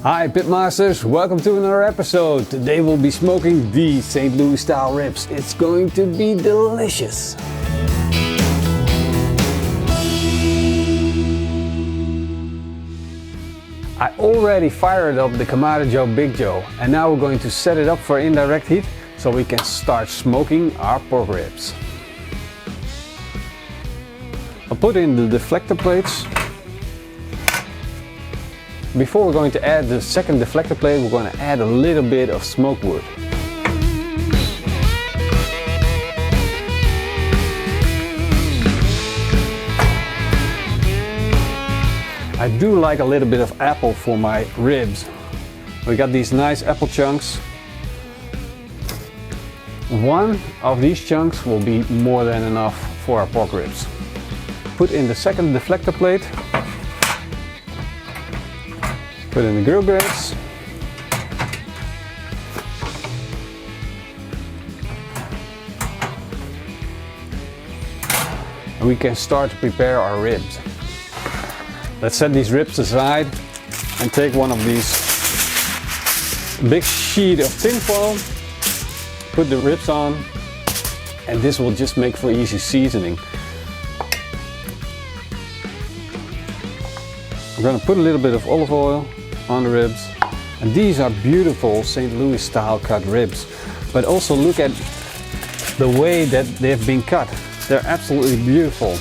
Hi Pitmasters, welcome to another episode. Today we'll be smoking the St. Louis style ribs. It's going to be delicious. I already fired up the Kamado Joe Big Joe and now we're going to set it up for indirect heat so we can start smoking our pork ribs. I'll put in the deflector plates. Before we're going to add the second deflector plate, we're going to add a little bit of smoke wood. I do like a little bit of apple for my ribs. We got these nice apple chunks. One of these chunks will be more than enough for our pork ribs. Put in the second deflector plate. Put in the grill grates. And we can start to prepare our ribs. Let's set these ribs aside and take one of these big sheet of tinfoil, put the ribs on, and this will just make for easy seasoning. I'm going to put a little bit of olive oil on the ribs, and these are beautiful St. Louis style cut ribs, but also look at the way that they've been cut. They're absolutely beautiful.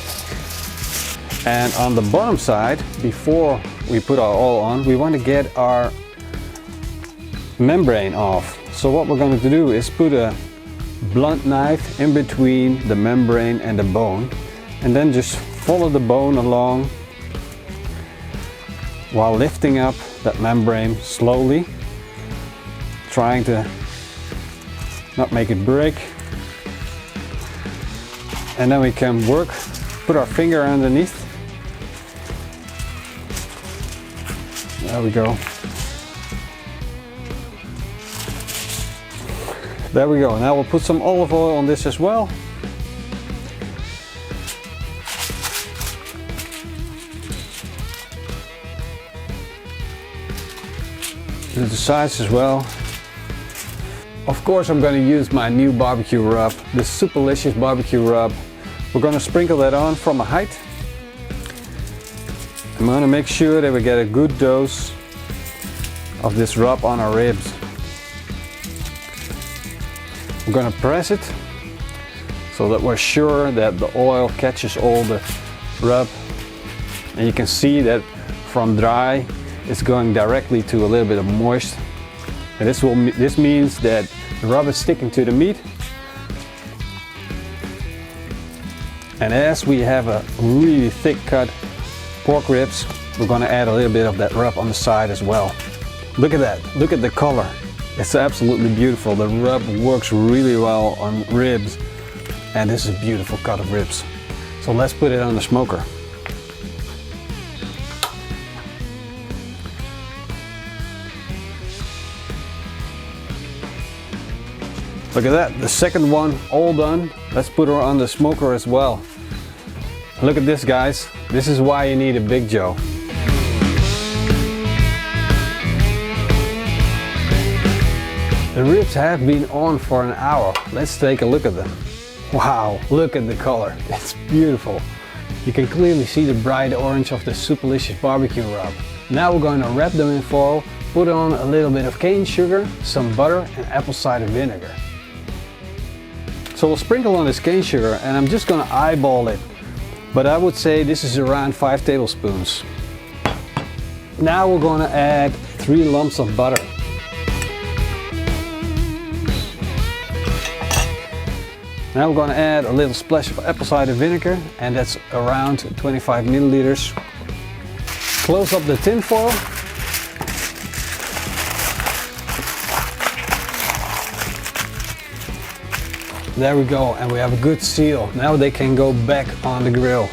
And on the bottom side, before we put our oil on, we want to get our membrane off. So what we're going to do is put a blunt knife in between the membrane and the bone, and then just follow the bone along while lifting up that membrane slowly, trying to not make it break. And then we can put our finger underneath. There we go. There we go. Now we'll put some olive oil on this as well. Do the sides as well. Of course I'm going to use my new barbecue rub, the Superlicious barbecue rub. We're going to sprinkle that on from a height. I'm going to make sure that we get a good dose of this rub on our ribs. We're going to press it so that we're sure that the oil catches all the rub. And you can see that from dry it's going directly to a little bit of moist. And this means that the rub is sticking to the meat. And as we have a really thick cut pork ribs, we're going to add a little bit of that rub on the side as well. Look at that, look at the color. It's absolutely beautiful. The rub works really well on ribs, and this is a beautiful cut of ribs. So let's put it on the smoker. Look at that, the second one all done. Let's put her on the smoker as well. Look at this, guys. This is why you need a Big Joe. The ribs have been on for an hour. Let's take a look at them. Wow, look at the color. It's beautiful. You can clearly see the bright orange of the Superlicious barbecue rub. Now we're going to wrap them in foil, put on a little bit of cane sugar, some butter and apple cider vinegar. So we'll sprinkle on this cane sugar and I'm just going to eyeball it. But I would say this is around 5 tablespoons. Now we're going to add 3 lumps of butter. Now we're going to add a little splash of apple cider vinegar, and that's around 25 milliliters. Close up the tin foil. There we go, and we have a good seal. Now they can go back on the grill.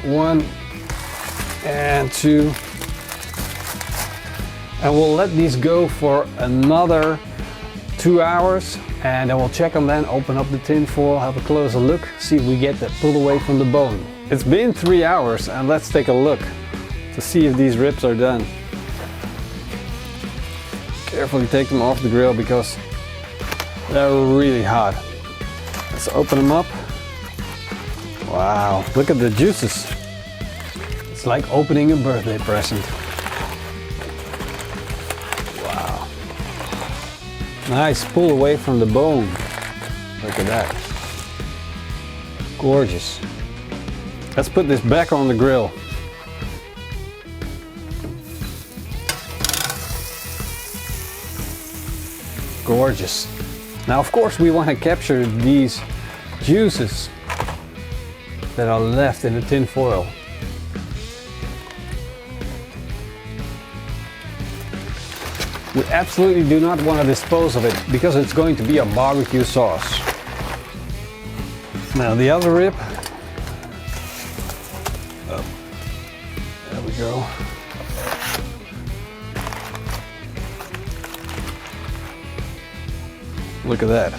1 and 2. And we'll let these go for another 2 hours, and then we'll check them, then open up the tin foil, have a closer look, see if we get that pulled away from the bone. It's been 3 hours and let's take a look. to see if these ribs are done. Carefully take them off the grill because they're really hot. Let's open them up. Wow, look at the juices. It's like opening a birthday present. Wow. Nice pull away from the bone. Look at that. Gorgeous. Let's put this back on the grill. Gorgeous. Now of course we want to capture these juices that are left in the tin foil. We absolutely do not want to dispose of it because it's going to be a barbecue sauce. Now the other rib. Oh, there we go. Look at that.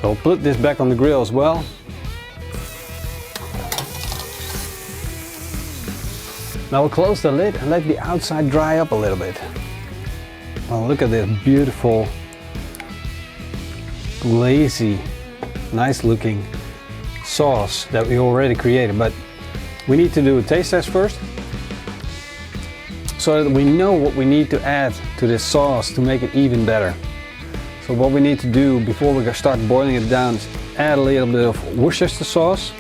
I'll put this back on the grill as well. Now we'll close the lid and let the outside dry up a little bit. Well, look at this beautiful, glazy, nice looking sauce that we already created. But we need to do a taste test first, so that we know what we need to add to this sauce to make it even better. So what we need to do before we start boiling it down is add a little bit of Worcestershire sauce.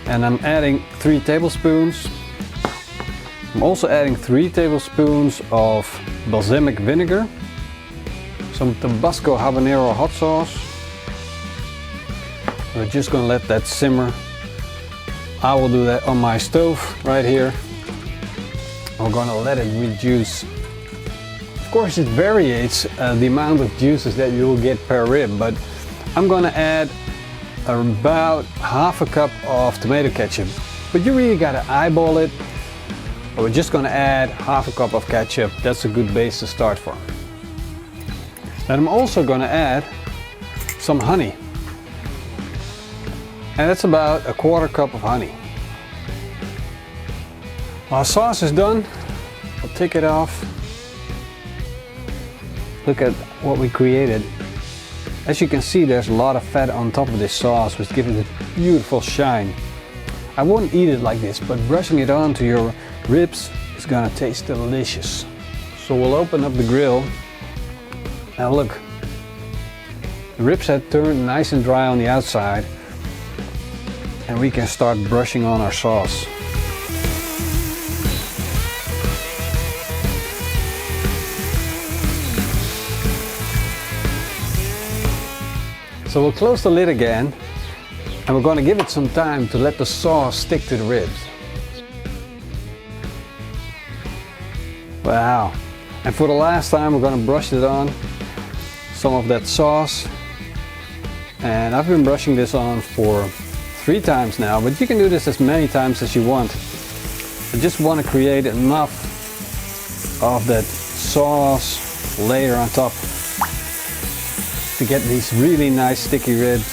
And I'm adding 3 tablespoons. I'm also adding 3 tablespoons of balsamic vinegar, some Tabasco habanero hot sauce. We're just gonna let that simmer. I will do that on my stove right here. I'm gonna let it reduce. Of course it varies the amount of juices that you will get per rib, but I'm gonna add about half a cup of tomato ketchup. But you really gotta eyeball it. But we're just gonna add half a cup of ketchup. That's a good base to start from. And I'm also gonna add some honey. And that's about a quarter cup of honey. Our sauce is done. I'll take it off. Look at what we created. As you can see, there's a lot of fat on top of this sauce, which gives it a beautiful shine. I wouldn't eat it like this, but brushing it onto your ribs is gonna taste delicious. So we'll open up the grill. Now look, the ribs have turned nice and dry on the outside, and we can start brushing on our sauce. So we'll close the lid again, and we're going to give it some time to let the sauce stick to the ribs. Wow. And for the last time, we're going to brush it on, some of that sauce. And I've been brushing this on for 3 times now, but you can do this as many times as you want. I just want to create enough of that sauce layer on top to get these really nice sticky ribs.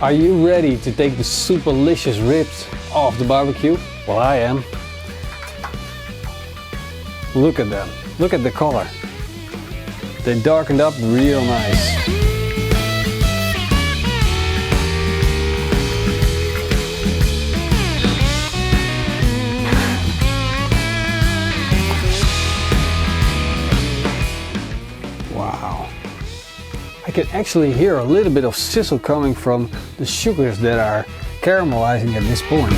Are you ready to take the super delicious ribs off the barbecue? Well, I am. Look at them. Look at the color. They darkened up real nice. Wow. I can actually hear a little bit of sizzle coming from the sugars that are caramelizing at this point.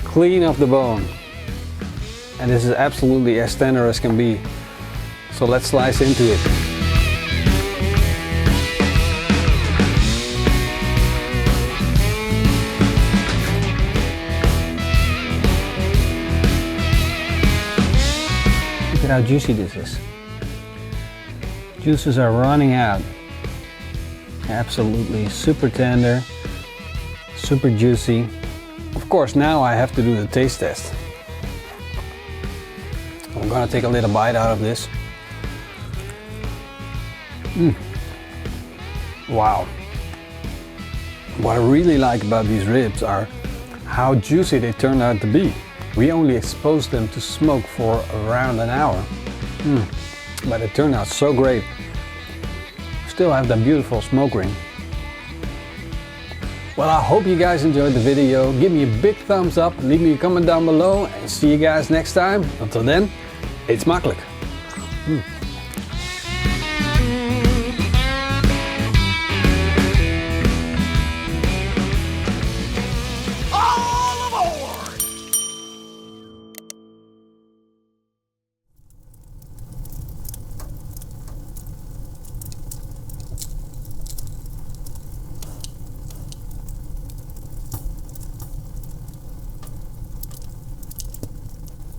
Clean off the bone. And this is absolutely as tender as can be. So let's slice into it. Look at how juicy this is. Juices are running out. Absolutely super tender, super juicy. Of course, now I have to do the taste test. I'm gonna take a little bite out of this. Wow. What I really like about these ribs are how juicy they turned out to be. We only exposed them to smoke for around an hour. But it turned out so great. Still have that beautiful smoke ring. Well, I hope you guys enjoyed the video. Give me a big thumbs up, leave me a comment down below, and see you guys next time. Until then, eet smakelijk.